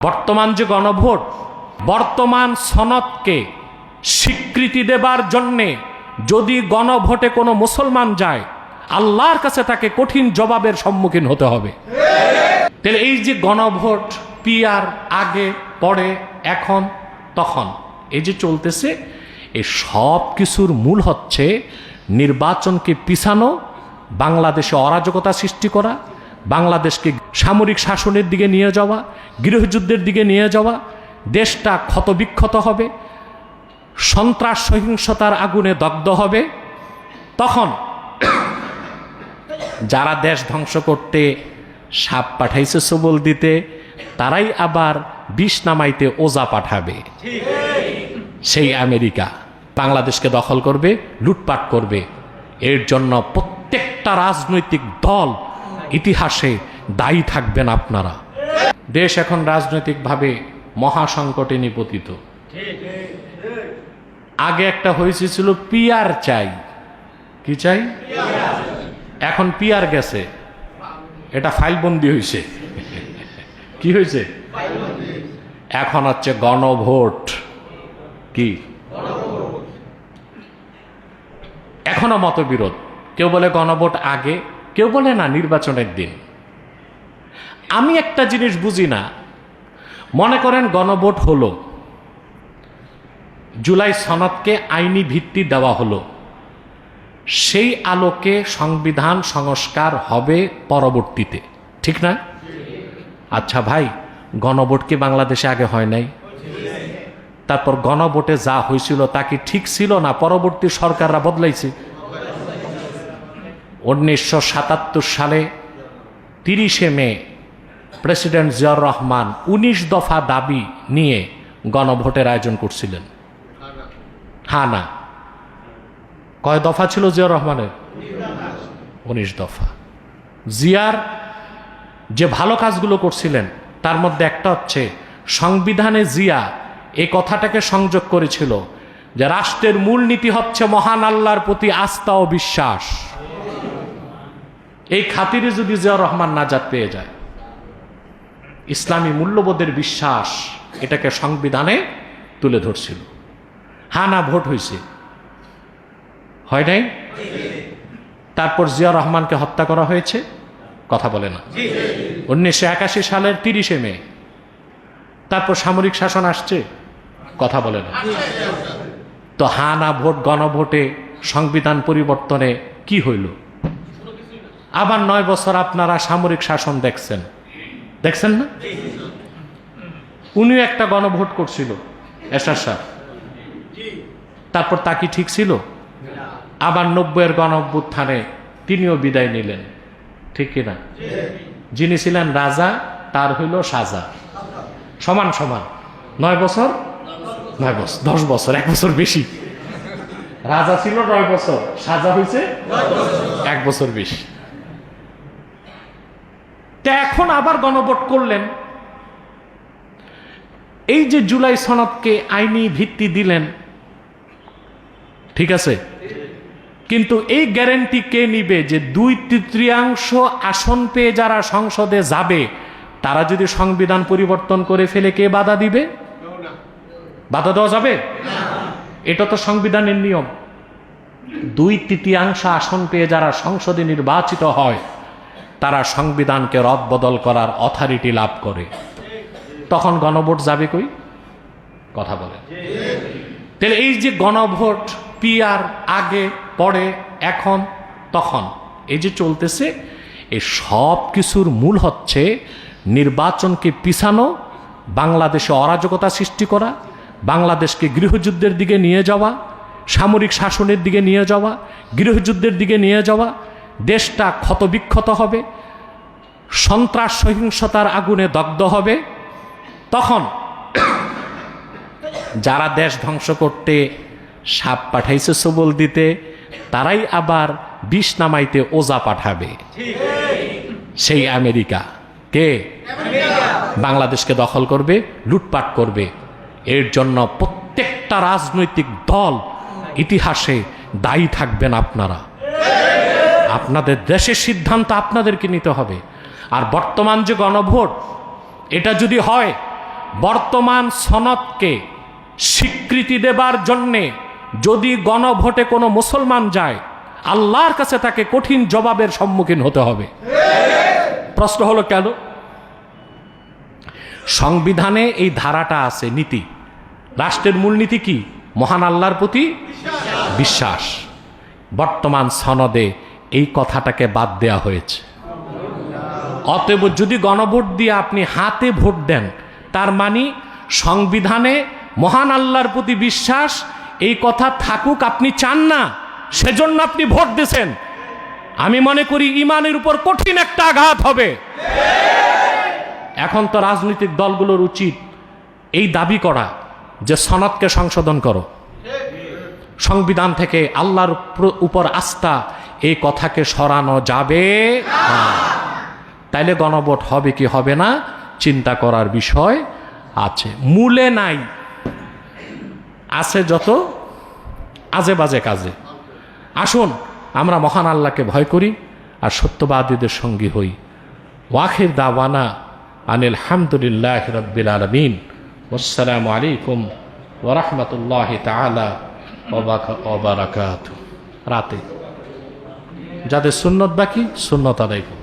বর্তমান যে গণভোট, বর্তমান সনদকে স্বীকৃতি দেবার জন্যে যদি গণভোটে কোনো মুসলমান যায়, আল্লাহর কাছে তাকে কঠিন জবাবের সম্মুখীন হতে হবে। তাহলে এই যে গণভোট, পিআর, আগে পরে এখন তখন, এই যে চলতেছে, এই সব কিছুর মূল হচ্ছে নির্বাচনকে পিছানো, বাংলাদেশে অরাজকতা সৃষ্টি করা, বাংলাদেশকে সামরিক শাসনের দিকে নিয়ে যাওয়া, গৃহযুদ্ধের দিকে নিয়ে যাওয়া, দেশটা ক্ষতবিক্ষত হবে, সন্ত্রাস সহিংসতার আগুনে দগ্ধ হবে। তখন যারা দেশ ধ্বংস করতে সাপ পাঠাইছে সবল দিতে, তারাই আবার বিষ নামাইতে ওজা পাঠাবে। সেই আমেরিকা বাংলাদেশকে দখল করবে, লুটপাট করবে। এর জন্য প্রত্যেকটা রাজনৈতিক দল ইতিহাসে দায়ী থাকবেন আপনারা। দেশ এখন রাজনৈতিকভাবে মহাসংকটে নিপতিত। আগে একটা হয়েছিল পিআর চাই, কি চাই, এখন পিআর গেছে, এটা ফাইলবন্দি হয়েছে। কি হয়েছে? এখন হচ্ছে গণভোট। কি এখনো মতবিরোধ, কেউ বলে গণভোট আগে, কেউ বলে না নির্বাচনের দিন। আমি একটা জিনিস বুঝি না, মনে করেন গণভোট হলো, জুলাই সনদকে আইনি ভিত্তি দেওয়া হলো, সেই আলোকে সংবিধান সংস্কার হবে পরবর্তীতে, ঠিক না? আচ্ছা ভাই, গণভোট কি বাংলাদেশে আগে হয় নাই? তারপর গণভোটে যা হয়েছিল তা কি ঠিক ছিল না পরবর্তী সরকাররা বদলাইছে? 1977 সালে 30শে মে প্রেসিডেন্ট জিয়াউর রহমান 19 দফা দাবি নিয়ে গণভোটের আয়োজন করছিলেন। হ্যাঁ না, কয় দফা ছিল জিয়াউর রহমানের? 19 দফা। জিয়ার যে ভালো কাজগুলো করছিলেন তার মধ্যে একটা হচ্ছে সংবিধানে জিয়া এই কথাটাকে সংযোগ করেছিল যে রাষ্ট্রের মূলনীতি হচ্ছে মহান আল্লাহর প্রতি আস্থা ও বিশ্বাস। এই খাতিরে যদি জিয়াউর রহমান নাজাত পেয়ে যায়, ইসলামী মূল্যবোধের বিশ্বাস, এটাকে সংবিধানে তুলে ধরছিল। হ্যাঁ না ভোট হয়েছে, হয় নাই? তারপর জিয়াউর রহমানকে হত্যা করা হয়েছে, কথা বলে না? 1981 সালের 30শে মে। তারপর সামরিক শাসন আসছে, কথা বলে না? তো হ্যাঁ না ভোট, গণভোটে সংবিধান পরিবর্তনে কি হইল? আবার 9 বছর আপনারা সামরিক শাসন দেখছেন না? উনিও একটা গণভোট করছিল, এরশাদ সাহেব। তারপর তা কি ঠিক ছিল? আবার 90-এর গণঅভ্যুত্থানে তিনিও বিদায় নিলেন, ঠিক কিনা? যিনি ছিলেন রাজা, তার হইল সাজা। সমান সমান 9 বছর, 10 বছর, 1 বছর বেশি। রাজা ছিল 9 বছর, সাজা হয়েছে 1 বছর বেশি। তা এখন আবার গণভোট করলেন, এই যে জুলাই সনদকে আইনি ভিত্তি দিলেন, ঠিক আছে, কিন্তু এই গ্যারান্টি কে নিবে যে 2/3 আসন পেয়ে যারা সংসদে যাবে, তারা যদি সংবিধান পরিবর্তন করে ফেলে কে বাধা দিবে? বাধা দেওয়া যাবে? এটা তো সংবিধানের নিয়ম। 2/3 আসন পেয়ে যারা সংসদে নির্বাচিত হয়, তারা সংবিধানকে রদবদল করার অথরিটি লাভ করে। তখন গণভোট যাবে কই? কথা বলে। তাহলে এই যে গণভোট, পিআর, আগে পরে এখন তখন, এই যে চলতেছে, এই সব কিছুর মূল হচ্ছে নির্বাচনকে পিছানো, বাংলাদেশে অরাজকতা সৃষ্টি করা, বাংলাদেশকে গৃহযুদ্ধের দিকে নিয়ে যাওয়া, সামরিক শাসনের দিকে নিয়ে যাওয়া, গৃহযুদ্ধের দিকে নিয়ে যাওয়া, দেশটা ক্ষতবিক্ষত হবে, সন্ত্রাস সহিংসতার আগুনে দগ্ধ হবে। তখন যারা দেশ ধ্বংস করতে সাপ পাঠাইছে সবল দিতে, তারাই আবার বিষ নামাইতে ওজা পাঠাবে। সেই আমেরিকা কে বাংলাদেশকে দখল করবে, লুটপাট করবে। এর জন্য প্রত্যেকটা রাজনৈতিক দল ইতিহাসে দায়ী থাকবেন আপনারা। আপনাদের দেশের সিদ্ধান্ত আপনাদেরকে নিতে হবে। আর বর্তমান যে গণভোট, এটা যদি হয়, বর্তমান সনদকে স্বীকৃতি দেবার জন্যে যদি গণভোটে কোনো মুসলমান যায়, আল্লাহর কাছে তাকে কঠিন জবাবের সম্মুখীন হতে হবে। প্রশ্ন হলো কেন? সংবিধানে এই ধারাটা আছে, নীতি। রাষ্ট্রের মূলনীতি কি? মহান আল্লাহর প্রতি বিশ্বাস। বর্তমান সনদে এই কথাটাকে বাদ দেয়া হয়েছে। অতএব যদি গণভোট দিয়ে আপনি হাতে ভোট দেন, তার মানে সংবিধানে মহান আল্লাহর প্রতি বিশ্বাস এই কথা থাকুক আপনি চান না, সেজন্য আপনি ভোট দিয়েছেন। আমি মনে করি ইমানের উপর কঠিন একটা আঘাত হবে। এখন তো রাজনৈতিক দলগুলোর উচিত এই দাবি করা যে সনদকে সংশোধন করো, সংবিধান থেকে আল্লাহর উপর আস্থা এই কথাকে সরানো যাবে না। তাইলে গণভোট হবে কি হবে না চিন্তা করার বিষয় আছে। মূলে নাই, আছে যত আজে বাজে কাজে। আসুন আমরা মহান আল্লাহকে ভয় করি আর সত্যবাদীদের সঙ্গী হই। ওয়াখির দাওয়ানা আনিল হামদুলিল্লাহি রাব্বিল আলামিন। আসসালামু আলাইকুম ওয়া রাহমাতুল্লাহি তাআলা ওয়া বারাকাতুহু। রাতে যাদের সুন্নত বাকি সুন্নত আদায় করুন।